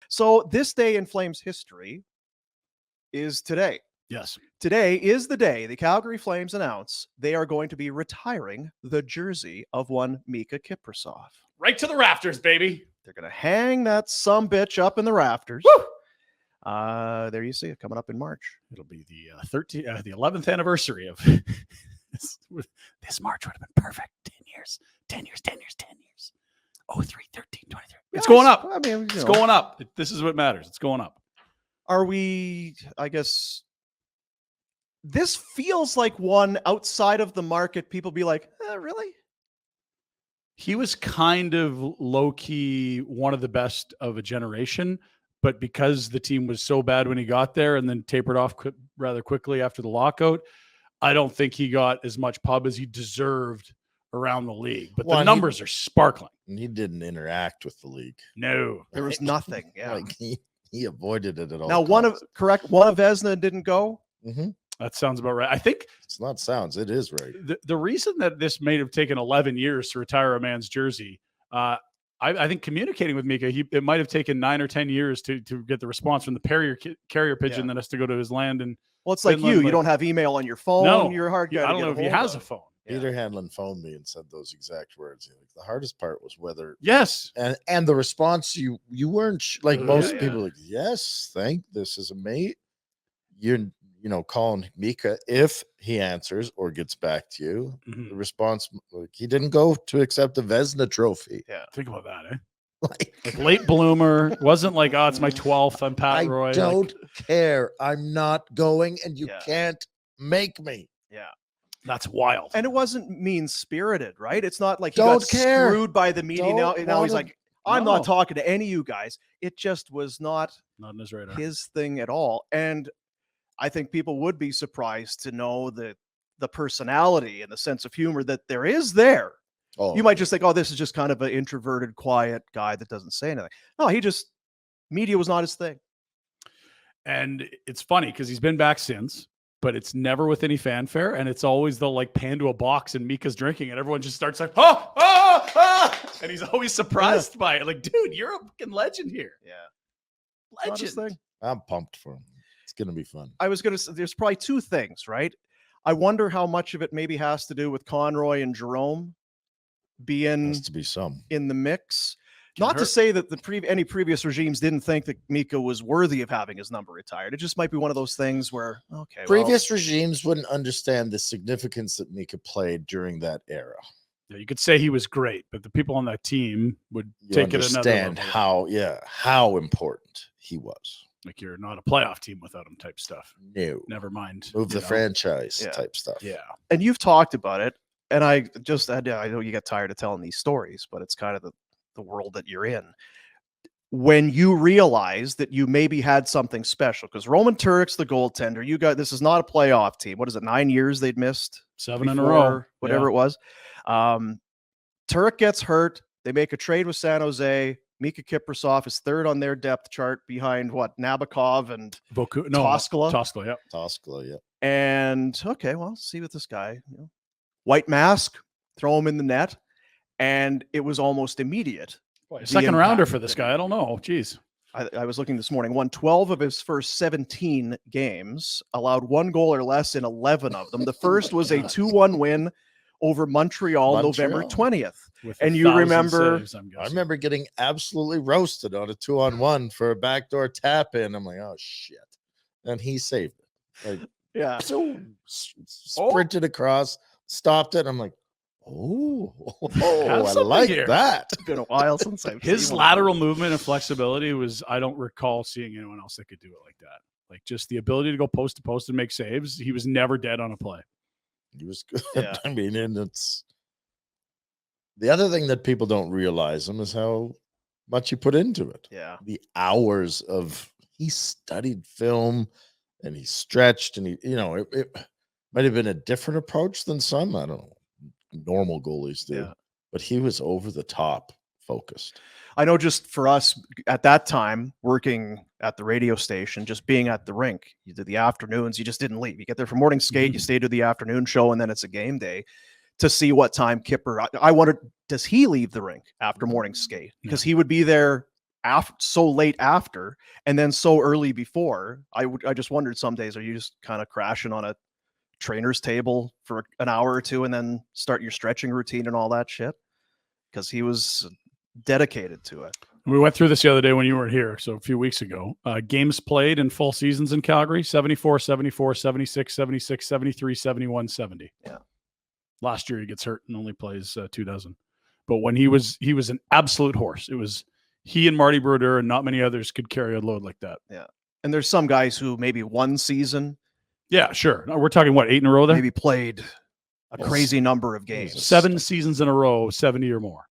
So this day in Flames history is today. Yes. Today is the day the Calgary Flames announce they are going to be retiring the jersey of one Miikka Kiprusoff. Right to the rafters, baby. They're going to hang that sumbitch up in the rafters. Woo! There you see it coming up in March. It'll be the 11th anniversary of this March would have been perfect. 10 years. 03, 13, 23. It's going up. I mean, it's going up. This is what matters. It's going up. Are we, I guess, this feels like one outside of the market. People be like, really? He was kind of low-key one of the best of a generation, but because the team was so bad when he got there and then tapered off rather quickly after the lockout, I don't think he got as much pub as he deserved around the league. But the numbers are sparkling. And he didn't interact with the league. No. There was nothing. Yeah. Like he avoided it at all. Now, one of Vezina didn't go. Mm-hmm. That sounds about right. I think it's not sounds. It is right. The reason that this may have taken 11 years to retire a man's jersey, I think communicating with Miikka, it might have taken 9 or 10 years to get the response from the carrier pigeon that has to go to his land. And well, it's like you don't have email on your phone. No, you're hard. I don't know if he has a phone. Peter Hanlon phoned me and said those exact words. Like, the hardest part was whether and the response you weren't like most people like this is a mate. You're calling Miikka if he answers or gets back to you. Mm-hmm. The response, like, he didn't go to accept the Vezina trophy. Yeah, think about that, eh? Like late bloomer, wasn't like, oh, it's my 12th. I'm Pat Roy. I don't care. I'm not going, and you can't make me. Yeah. That's wild. And it wasn't mean-spirited, right? It's not like he got screwed by the media. Now he's like, I'm not talking to any of you guys. It just was not on his radar. His thing at all. And I think people would be surprised to know that the personality and the sense of humor that there is there. Oh, you might just think, oh, this is just kind of an introverted, quiet guy that doesn't say anything. No, media was not his thing. And it's funny because he's been back since, but it's never with any fanfare. And it's always they'll like pan to a box and Miikka's drinking and everyone just starts like, and he's always surprised by it. Like, dude, you're a fucking legend here. Yeah. Legend. I'm pumped for him. It's going to be fun. I was going to say, there's probably two things, right? I wonder how much of it maybe has to do with Conroy and Jerome being has to be some in the mix. Not to say that any previous regimes didn't think that Miikka was worthy of having his number retired. It just might be one of those things where, previous regimes wouldn't understand the significance that Miikka played during that era. Yeah, you could say he was great, but the people on that team would take it another level. How important he was. Like, you're not a playoff team without him type stuff. No. Never mind. Move the franchise type stuff. Yeah. And you've talked about it, and I know you get tired of telling these stories, but it's kind of the world that you're in. When you realize that you maybe had something special, because Roman Turek's the goaltender. This is not a playoff team. What is it, 9 years they'd missed? 7 in a row. Whatever it was. Turek gets hurt. They make a trade with San Jose. Miikka Kiprusoff is third on their depth chart behind Nabokov and Toskala. Toskala, yeah. And see what this guy, white mask, throw him in the net. And it was almost immediate. Boy, second rounder for this guy. I don't know. Jeez. I was looking this morning, won 12 of his first 17 games, allowed 1 goal or less in 11 of them. The first was a 2-1 win over Montreal. November 20th. And you remember, I remember getting absolutely roasted on a 2-on-1 for a backdoor tap in. I'm like, oh shit. And he saved it. Like, so sprinted across, stopped it. I'm like, I like that. It's been a while since I've seen his lateral movement and flexibility I don't recall seeing anyone else that could do it like that. Like, just the ability to go post to post and make saves. He was never dead on a play. He was good. Yeah. I mean, and it's the other thing that people don't realize is how much he put into it. Yeah. The hours he studied film and he stretched and it might have been a different approach than some, I don't know, normal goalies do, but he was over the top focused. I know, just for us at that time, working at the radio station, just being at the rink, you did the afternoons, you just didn't leave. You get there for morning skate, you stay to the afternoon show, and then it's a game day to see what time Kipper. I wondered, does he leave the rink after morning skate? Because he would be there so late after, and then so early before. I just wondered some days, are you just kind of crashing on a trainer's table for an hour or two and then start your stretching routine and all that shit? Because he was dedicated to it. We went through this the other day when you weren't here, so a few weeks ago. Games played in full seasons in Calgary: 74, 74, 76, 76, 73, 71, 70. Yeah. Last year he gets hurt and only plays 2 dozen. But when he was an absolute horse. It was he and Marty Brodeur, and not many others could carry a load like that. Yeah. And there's some guys who maybe one season. Yeah, sure. No, we're talking, what, 8 in a row there? Maybe played a crazy number of games. 7 seasons in a row, 70 or more.